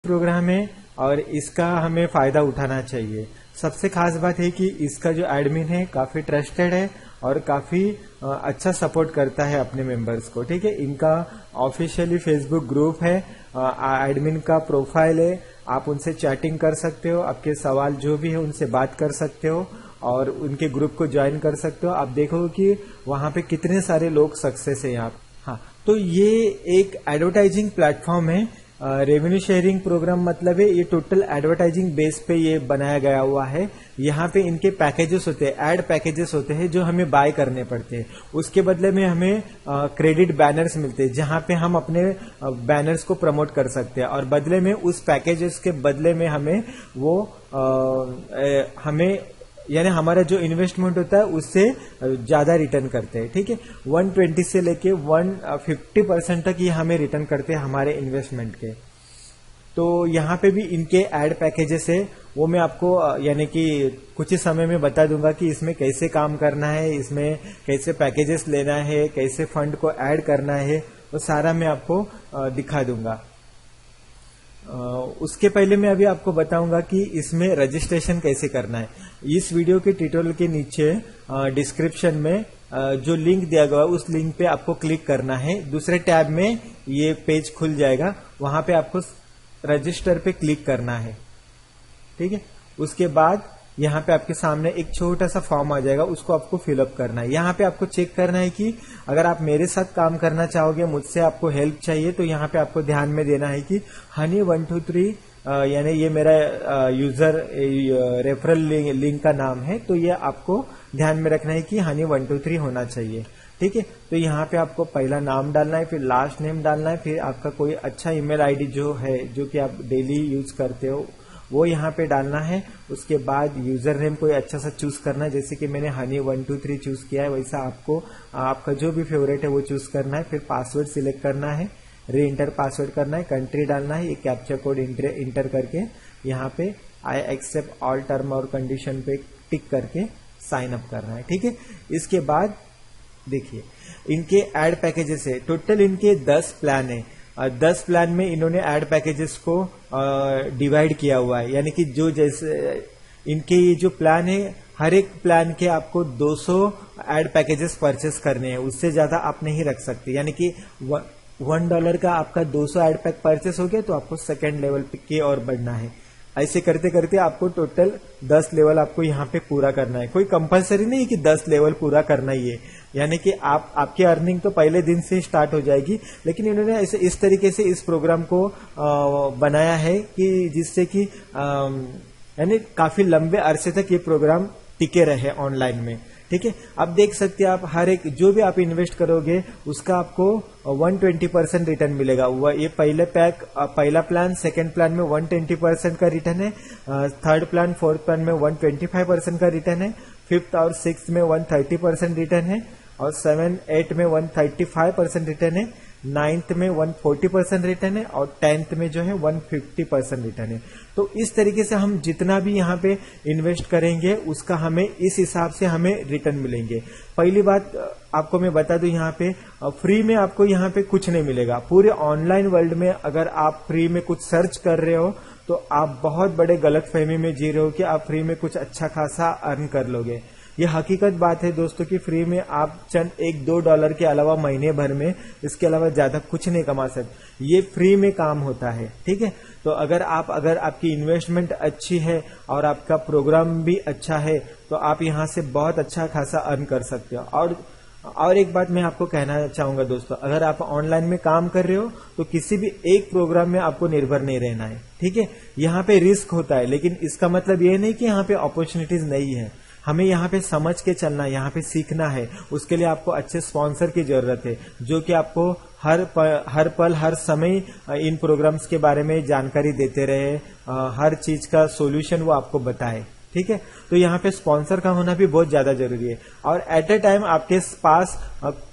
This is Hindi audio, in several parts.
प्रोग्राम है और इसका हमें फायदा उठाना चाहिए। सबसे खास बात है कि इसका जो एडमिन है काफी ट्रस्टेड है और काफी अच्छा सपोर्ट करता है अपने मेंबर्स को। ठीक है, इनका ऑफिशियली फेसबुक ग्रुप है, एडमिन का प्रोफाइल है, आप उनसे चैटिंग कर सकते हो, आपके सवाल जो भी है उनसे बात कर सकते हो और उनके ग्रुप को ज्वाइन कर सकते हो। आप देखोगे कि वहां पे कितने सारे लोग सक्सेस है यहाँ। हाँ, तो ये एक एडवर्टाइजिंग प्लेटफॉर्म है। रेवेन्यू शेयरिंग प्रोग्राम मतलब है ये टोटल एडवर्टाइजिंग बेस पे ये बनाया गया हुआ है। यहाँ पे इनके पैकेजेस होते हैं, एड पैकेजेस होते हैं जो हमें बाय करने पड़ते हैं। उसके बदले में हमें क्रेडिट बैनर्स मिलते हैं जहाँ पे हम अपने बैनर्स को प्रमोट कर सकते हैं और बदले में उस पैकेजेस के बदले में हमें वो हमें यानी हमारा जो इन्वेस्टमेंट होता है उससे ज्यादा रिटर्न करते हैं। ठीक है, 120 से लेके 150% तक ये हमें रिटर्न करते हैं हमारे इन्वेस्टमेंट के। तो यहाँ पे भी इनके एड पैकेजेस है, वो मैं आपको यानी कि कुछ ही समय में बता दूंगा कि इसमें कैसे काम करना है, इसमें कैसे पैकेजेस लेना है, कैसे फंड को ऐड करना है, वो सारा मैं आपको दिखा दूंगा। उसके पहले मैं अभी आपको बताऊंगा कि इसमें रजिस्ट्रेशन कैसे करना है। इस वीडियो के ट्यूटोरियल के नीचे डिस्क्रिप्शन में जो लिंक दिया गया है उस लिंक पे आपको क्लिक करना है। दूसरे टैब में ये पेज खुल जाएगा, वहां पे आपको रजिस्टर पे क्लिक करना है। ठीक है, उसके बाद यहाँ पे आपके सामने एक छोटा सा फॉर्म आ जाएगा, उसको आपको फिलअप करना है। यहाँ पे आपको चेक करना है कि अगर आप मेरे साथ काम करना चाहोगे, मुझसे आपको हेल्प चाहिए, तो यहाँ पे आपको ध्यान में देना है कि Honey123 यानी ये मेरा यूजर रेफरल लिंक का नाम है, तो ये आपको ध्यान में रखना है कि Honey123 होना चाहिए। ठीक है, तो यहाँ पे आपको पहला नाम डालना है, फिर लास्ट नेम डालना है, फिर आपका कोई अच्छा ईमेल आईडी जो है जो कि आप डेली यूज करते हो वो यहाँ पे डालना है। उसके बाद यूजर नेम कोई अच्छा सा चूज करना है, जैसे कि मैंने Honey123 चूज किया है, वैसा आपको आपका जो भी फेवरेट है वो चूज करना है। फिर पासवर्ड सिलेक्ट करना है, री एंटर पासवर्ड करना है, कंट्री डालना है, ये कैप्चा कोड इंटर करके यहाँ पे आई एक्सेप्ट ऑल टर्म और कंडीशन पे टिक करके साइन अप करना है। ठीक है, इसके बाद देखिए इनके एड पैकेजेस है, टोटल इनके 10 प्लान है। 10 प्लान में इन्होंने एड पैकेजेस को डिवाइड किया हुआ है, यानी कि जो जैसे इनके ये जो प्लान है हर एक प्लान के आपको 200 एड पैकेजेस परचेस करने हैं, उससे ज्यादा आप नहीं रख सकते। यानी कि $1 का आपका 200 एड पैक परचेस हो गया तो आपको सेकेंड लेवल के और बढ़ना है। ऐसे करते करते आपको टोटल 10 लेवल आपको यहाँ पे पूरा करना है। कोई कंपलसरी नहीं कि 10 लेवल पूरा करना ही है, यानी कि आपकी अर्निंग तो पहले दिन से स्टार्ट हो जाएगी, लेकिन इन्होंने ऐसे इस तरीके से इस प्रोग्राम को बनाया है कि जिससे कि यानी काफी लंबे अरसे तक ये प्रोग्राम टिके रहे ऑनलाइन में। ठीक है, अब देख सकते हैं आप हर एक जो भी आप इन्वेस्ट करोगे उसका आपको 120% रिटर्न मिलेगा। ये पहला प्लान सेकंड प्लान में 120% का रिटर्न है, थर्ड प्लान फोर्थ प्लान में 125% का रिटर्न है, फिफ्थ और सिक्स्थ में 130% रिटर्न है, और 7, 8 में 135% रिटर्न है, 9th में 140% रिटर्न है, और 10th में जो है 150% रिटर्न है। तो इस तरीके से हम जितना भी यहाँ पे इन्वेस्ट करेंगे उसका हमें इस हिसाब से हमें रिटर्न मिलेंगे। पहली बात आपको मैं बता दूं, यहाँ पे फ्री में आपको यहाँ पे कुछ नहीं मिलेगा। पूरे ऑनलाइन वर्ल्ड में अगर आप फ्री में कुछ सर्च कर रहे हो तो आप बहुत बड़े गलतफहमी में जी रहे हो कि आप फ्री में कुछ अच्छा खासा अर्न कर लोगे। ये हकीकत बात है दोस्तों कि फ्री में आप चंद $1-2 के अलावा महीने भर में इसके अलावा ज्यादा कुछ नहीं कमा सकते। ये फ्री में काम होता है। ठीक है, तो अगर आपकी इन्वेस्टमेंट अच्छी है और आपका प्रोग्राम भी अच्छा है तो आप यहाँ से बहुत अच्छा खासा अर्न कर सकते हो। और एक बात मैं आपको कहना चाहूंगा दोस्तों, अगर आप ऑनलाइन में काम कर रहे हो तो किसी भी एक प्रोग्राम में आपको निर्भर नहीं रहना है। ठीक है, यहाँ पे रिस्क होता है, लेकिन इसका मतलब ये नहीं कि यहाँ पे अपॉर्चुनिटीज नहीं है। हमें यहाँ पे समझ के चलना है, यहाँ पे सीखना है। उसके लिए आपको अच्छे स्पॉन्सर की जरूरत है जो कि आपको हर पल हर समय इन प्रोग्राम्स के बारे में जानकारी देते रहे, हर चीज का सोल्यूशन वो आपको बताए। ठीक है, तो यहाँ पे स्पॉन्सर का होना भी बहुत ज्यादा जरूरी है। और एट ए टाइम आपके पास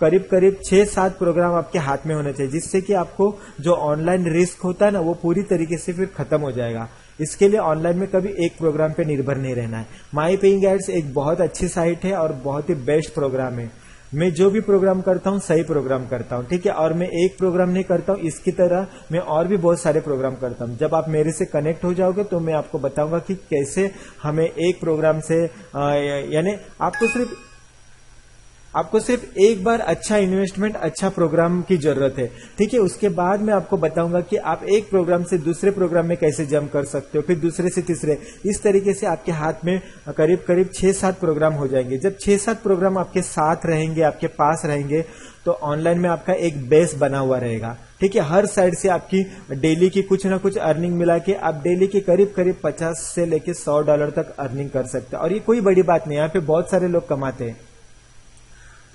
करीब 6-7 प्रोग्राम आपके हाथ में होने चाहिए, जिससे कि आपको जो ऑनलाइन रिस्क होता है ना वो पूरी तरीके से फिर खत्म हो जाएगा। इसके लिए ऑनलाइन में कभी एक प्रोग्राम पे निर्भर नहीं रहना है। माई पेइंग एड्स एक बहुत अच्छी साइट है और बहुत ही बेस्ट प्रोग्राम है। मैं जो भी प्रोग्राम करता हूँ सही प्रोग्राम करता हूँ, ठीक है। और मैं एक प्रोग्राम नहीं करता हूँ, इसकी तरह मैं और भी बहुत सारे प्रोग्राम करता हूँ। जब आप मेरे से कनेक्ट हो जाओगे तो मैं आपको बताऊंगा कि कैसे हमें एक प्रोग्राम से यानी आपको सिर्फ एक बार अच्छा इन्वेस्टमेंट, अच्छा प्रोग्राम की जरूरत है, ठीक है। उसके बाद मैं आपको बताऊंगा कि आप एक प्रोग्राम से दूसरे प्रोग्राम में कैसे जंप कर सकते हो, फिर दूसरे से तीसरे, इस तरीके से आपके हाथ में करीब करीब 6-7 प्रोग्राम हो जाएंगे। जब 6-7 प्रोग्राम आपके साथ रहेंगे, आपके पास रहेंगे, तो ऑनलाइन में आपका एक बेस बना हुआ रहेगा, ठीक है। हर साइड से आपकी डेली की कुछ ना कुछ अर्निंग मिला के आप डेली की करीब करीब 50 से लेके $100 तक अर्निंग कर सकते हैं। और ये कोई बड़ी बात नहीं, यहाँ पे बहुत सारे लोग कमाते हैं।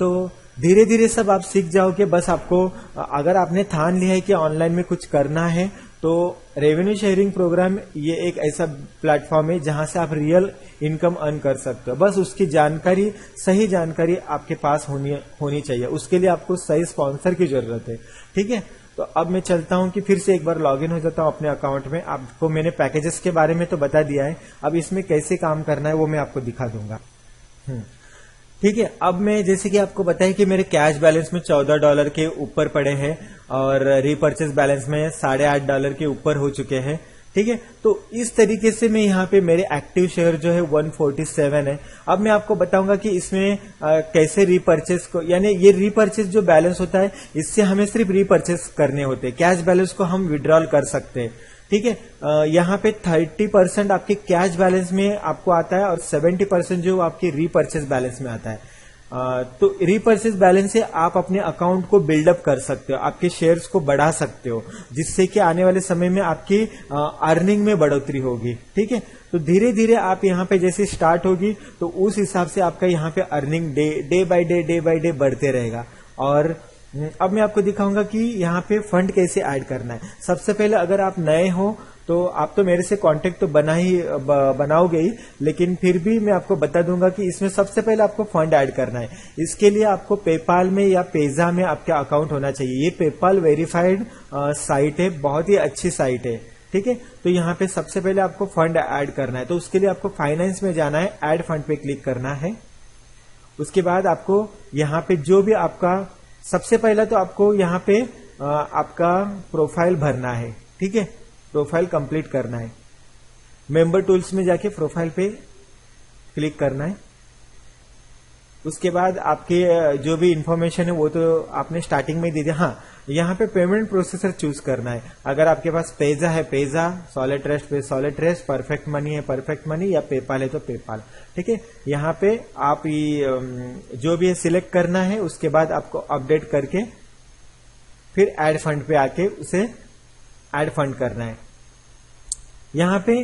तो धीरे धीरे सब आप सीख जाओगे। बस आपको, अगर आपने ठान लिया है कि ऑनलाइन में कुछ करना है, तो रेवेन्यू शेयरिंग प्रोग्राम ये एक ऐसा प्लेटफॉर्म है जहां से आप रियल इनकम अर्न कर सकते हो। बस उसकी जानकारी, सही जानकारी आपके पास होनी चाहिए। उसके लिए आपको सही स्पॉन्सर की जरूरत है, ठीक है। तो अब मैं चलता हूं कि फिर से एक बार लॉगिन हो जाता हूं अपने अकाउंट में। आपको मैंने पैकेजेस के बारे में तो बता दिया है, अब इसमें कैसे काम करना है वो मैं आपको दिखा दूंगा। ठीक है। अब मैं, जैसे कि आपको बताया कि मेरे कैश बैलेंस में $14 के ऊपर पड़े हैं और रीपर्चेस बैलेंस में $8.5 के ऊपर हो चुके हैं, ठीक है। तो इस तरीके से मैं यहाँ पे मेरे एक्टिव शेयर जो है 147 है। अब मैं आपको बताऊंगा कि इसमें कैसे रीपर्चेस को, यानी ये रीपर्चेस जो बैलेंस होता है, इससे हमें सिर्फ रीपर्चेस करने होते हैं। कैश बैलेंस को हम विड्रॉल कर सकते हैं, ठीक है। यहाँ पे 30% आपके कैश बैलेंस में आपको आता है और 70% जो आपके रीपर्चेस बैलेंस में आता है। तो रीपर्चेस बैलेंस से आप अपने अकाउंट को बिल्डअप कर सकते हो, आपके शेयर्स को बढ़ा सकते हो, जिससे कि आने वाले समय में आपकी अर्निंग में बढ़ोतरी होगी, ठीक है। तो धीरे धीरे आप यहाँ पे जैसे स्टार्ट होगी तो उस हिसाब से आपका यहाँ पे अर्निंग डे बाय डे बढ़ते रहेगा। और अब मैं आपको दिखाऊंगा कि यहाँ पे फंड कैसे ऐड करना है। सबसे पहले अगर आप नए हो तो आप तो मेरे से कांटेक्ट तो बनाओगे ही, लेकिन फिर भी मैं आपको बता दूंगा कि इसमें सबसे पहले आपको फंड ऐड करना है। इसके लिए आपको पेपाल में या पेजा में आपका अकाउंट होना चाहिए। ये पेपाल वेरीफाइड साइट है, बहुत ही अच्छी साइट है, ठीक है। तो यहाँ पे सबसे पहले आपको फंड ऐड करना है, तो उसके लिए आपको फाइनेंस में जाना है, ऐड फंड पे क्लिक करना है। उसके बाद आपको यहाँ पे जो भी आपका, सबसे पहला तो आपको यहाँ पे आपका प्रोफाइल भरना है, ठीक है। प्रोफाइल कंप्लीट करना है। मेंबर टूल्स में जाके प्रोफाइल पे क्लिक करना है। उसके बाद आपके जो भी इंफॉर्मेशन है वो तो आपने स्टार्टिंग में दे दिया। हाँ, यहाँ पे पेमेंट प्रोसेसर चूज करना है। अगर आपके पास पेजा है पेजा, सॉलिड ट्रस्ट पे सॉलिड ट्रस्ट, परफेक्ट मनी है परफेक्ट मनी, या पेपाल है तो पेपाल, ठीक है। यहाँ पे आप जो भी है सिलेक्ट करना है। उसके बाद आपको अपडेट करके फिर ऐड फंड पे आके उसे ऐड फंड करना है। यहाँ पे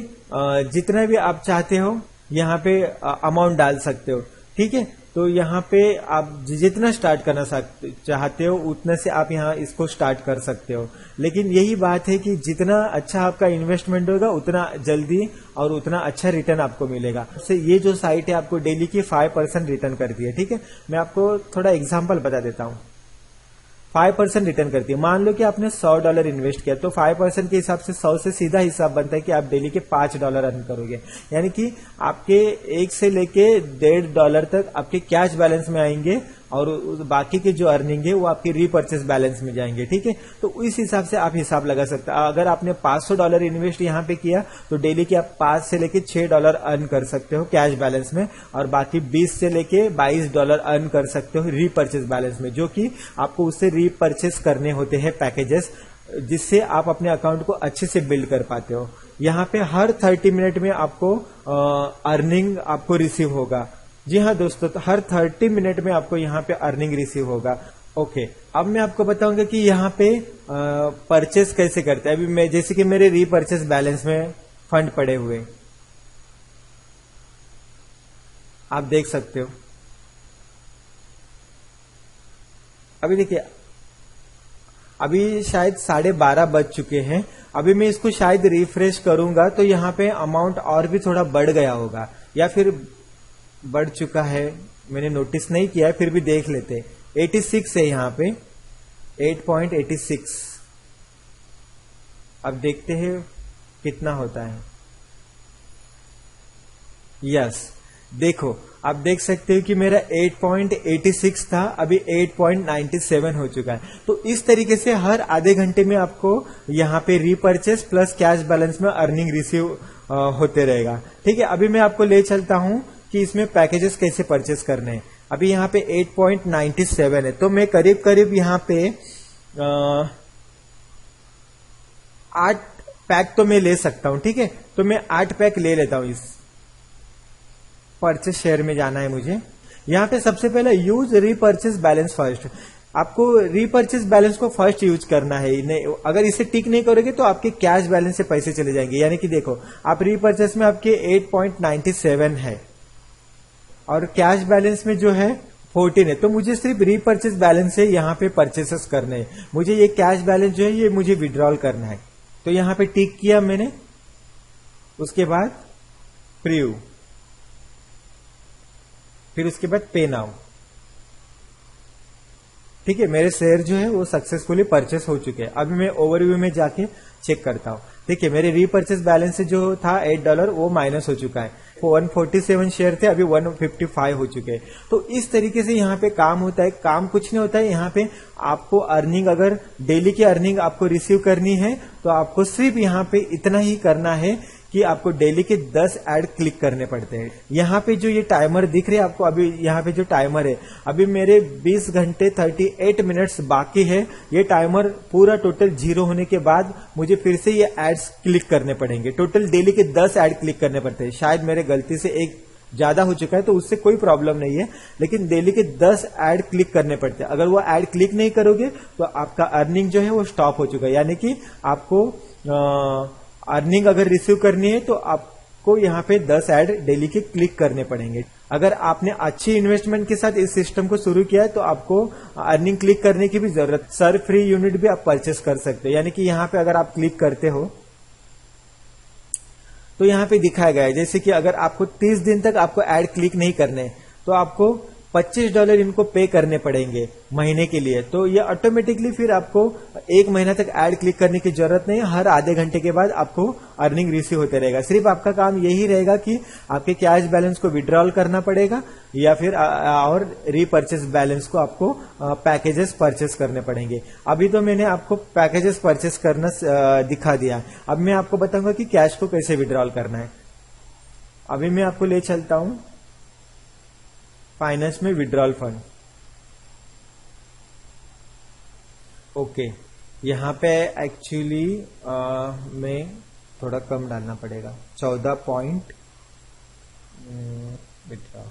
जितना भी आप चाहते हो यहाँ पे अमाउंट डाल सकते हो, ठीक है। तो यहाँ पे आप जितना स्टार्ट करना चाहते हो उतने से आप यहाँ इसको स्टार्ट कर सकते हो। लेकिन यही बात है कि जितना अच्छा आपका इन्वेस्टमेंट होगा उतना जल्दी और उतना अच्छा रिटर्न आपको मिलेगा। से ये जो साइट है आपको डेली की 5% रिटर्न करती है, ठीक है। मैं आपको थोड़ा एग्जाम्पल बता देता हूँ। 5% रिटर्न करती है। मान लो कि आपने $100 इन्वेस्ट किया, तो 5% के हिसाब से 100 से सीधा हिसाब बनता है कि आप डेली के $5 अर्न करोगे। यानी कि आपके 1 से लेके $1.5 तक आपके कैश बैलेंस में आएंगे और बाकी के जो अर्निंग है वो आपके रीपर्चेस बैलेंस में जाएंगे, ठीक है। तो इस हिसाब से आप हिसाब लगा सकते हैं। अगर आपने $500 इन्वेस्ट यहाँ पे किया तो डेली के आप 5 से लेके $6 अर्न कर सकते हो कैश बैलेंस में, और बाकी 20 से लेके $22 अर्न कर सकते हो रीपर्चेस बैलेंस में, जो कि आपको उससे रीपर्चेस करने होते हैं पैकेजेस, जिससे आप अपने अकाउंट को अच्छे से बिल्ड कर पाते हो। यहाँ पे हर 30 मिनट में आपको अर्निंग आपको रिसीव होगा। जी हाँ दोस्तों, तो हर 30 मिनट में आपको यहाँ पे अर्निंग रिसीव होगा। ओके, अब मैं आपको बताऊंगा कि यहाँ पे परचेस कैसे करते हैं। अभी मैं, जैसे कि मेरे रीपर्चेस बैलेंस में फंड पड़े हुए, आप देख सकते हो। अभी देखिए, अभी शायद 12:30 बज चुके हैं। अभी मैं इसको शायद रिफ्रेश करूंगा तो यहाँ पे अमाउंट और भी थोड़ा बढ़ गया होगा, या फिर बढ़ चुका है, मैंने नोटिस नहीं किया है, फिर भी देख लेते। 86 है यहाँ पे, 8.86। अब देखते हैं कितना होता है। यस, देखो आप देख सकते हो कि मेरा 8.86 था, अभी 8.97 हो चुका है। तो इस तरीके से हर आधे घंटे में आपको यहाँ पे रीपर्चेस प्लस कैश बैलेंस में अर्निंग रिसीव होते रहेगा। ठीक है, अभी मैं आपको ले चलता हूं कि इसमें पैकेजेस कैसे परचेस करने हैं। अभी यहाँ पे 8.97 है, तो मैं करीब करीब यहाँ पे 8 पैक तो मैं ले सकता हूं। ठीक है, तो मैं 8 पैक ले लेता हूं। इस परचेस शेयर में जाना है मुझे। यहां पे सबसे पहले यूज रीपर्चेस बैलेंस फर्स्ट। आपको रीपर्चेस बैलेंस को फर्स्ट यूज करना है। नहीं, अगर इसे टिक नहीं करोगे तो आपके कैश बैलेंस से पैसे चले जाएंगे। यानी कि देखो आप रीपर्चेस में आपके 8.97 है और कैश बैलेंस में जो है 14 है, तो मुझे सिर्फ रीपर्चेस बैलेंस से यहाँ पे परचेसेस करने हैं। मुझे ये कैश बैलेंस जो है ये मुझे विड्रॉल करना है। तो यहाँ पे टिक किया मैंने, उसके बाद प्रीव्यू, फिर उसके बाद पे नाउ। ठीक है, मेरे शेयर जो है वो सक्सेसफुली परचेस हो चुके हैं। अभी मैं ओवरव्यू में जाके चेक करता हूं। देखिए मेरे रीपर्चेस बैलेंस से जो था $8 वो माइनस हो चुका है। 147 शेयर थे, अभी 155 हो चुके हैं। तो इस तरीके से यहाँ पे काम होता है। काम कुछ नहीं होता है, यहाँ पे आपको अर्निंग, अगर डेली की अर्निंग आपको रिसीव करनी है तो आपको सिर्फ यहाँ पे इतना ही करना है कि आपको डेली के 10 ऐड क्लिक करने पड़ते हैं। यहाँ पे जो ये टाइमर दिख रहे हैं आपको, अभी यहाँ पे जो टाइमर है, अभी मेरे 20 घंटे 38 मिनट्स बाकी है। ये टाइमर पूरा टोटल 0 होने के बाद मुझे फिर से ये एड्स क्लिक करने पड़ेंगे। टोटल डेली के 10 ऐड क्लिक करने पड़ते हैं। शायद मेरे गलती से एक ज्यादा हो चुका है तो उससे कोई प्रॉब्लम नहीं है, लेकिन डेली के 10 ऐड क्लिक करने पड़ते हैं। अगर वो ऐड क्लिक नहीं करोगे तो आपका अर्निंग जो है वो स्टॉप हो चुका है। यानी कि आपको अर्निंग अगर रिसीव करनी है तो आपको यहाँ पे 10 ऐड डेली के क्लिक करने पड़ेंगे। अगर आपने अच्छी इन्वेस्टमेंट के साथ इस सिस्टम को शुरू किया है तो आपको अर्निंग क्लिक करने की भी जरूरत, सर फ्री यूनिट भी आप परचेस कर सकते हो। यानी कि यहाँ पे अगर आप क्लिक करते हो तो यहाँ पे दिखाया गया है जैसे कि अगर आपको 30 दिन तक आपको ऐड क्लिक नहीं करने तो आपको $25 इनको पे करने पड़ेंगे महीने के लिए। तो ये ऑटोमेटिकली फिर आपको 1 महीना तक ऐड क्लिक करने की जरूरत नहीं है। हर आधे घंटे के बाद आपको अर्निंग रिसीव होते रहेगा। सिर्फ आपका काम यही रहेगा कि आपके कैश बैलेंस को विड्रॉल करना पड़ेगा या फिर और रीपर्चेस बैलेंस को आपको पैकेजेस परचेस करने पड़ेंगे। अभी तो मैंने आपको पैकेजेस परचेस करना दिखा दिया। अब मैं आपको बताऊंगा कि कैश को कैसे विड्रॉल करना है। अभी मैं आपको ले चलता हूं फाइनेंस में विड्रॉल फंड। ओके, यहाँ पे एक्चुअली में थोड़ा कम डालना पड़ेगा, 14 point withdrawal.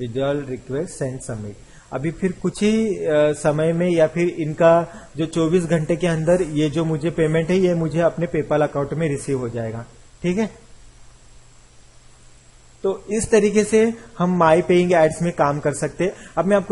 Withdrawal request send submit. अभी फिर कुछ ही समय में या फिर इनका जो 24 घंटे के अंदर ये जो मुझे पेमेंट है ये मुझे अपने पेपाल अकाउंट में रिसीव हो जाएगा। ठीक है, तो इस तरीके से हम माई पेइंग एड्स में काम कर सकते हैं। अब मैं आपको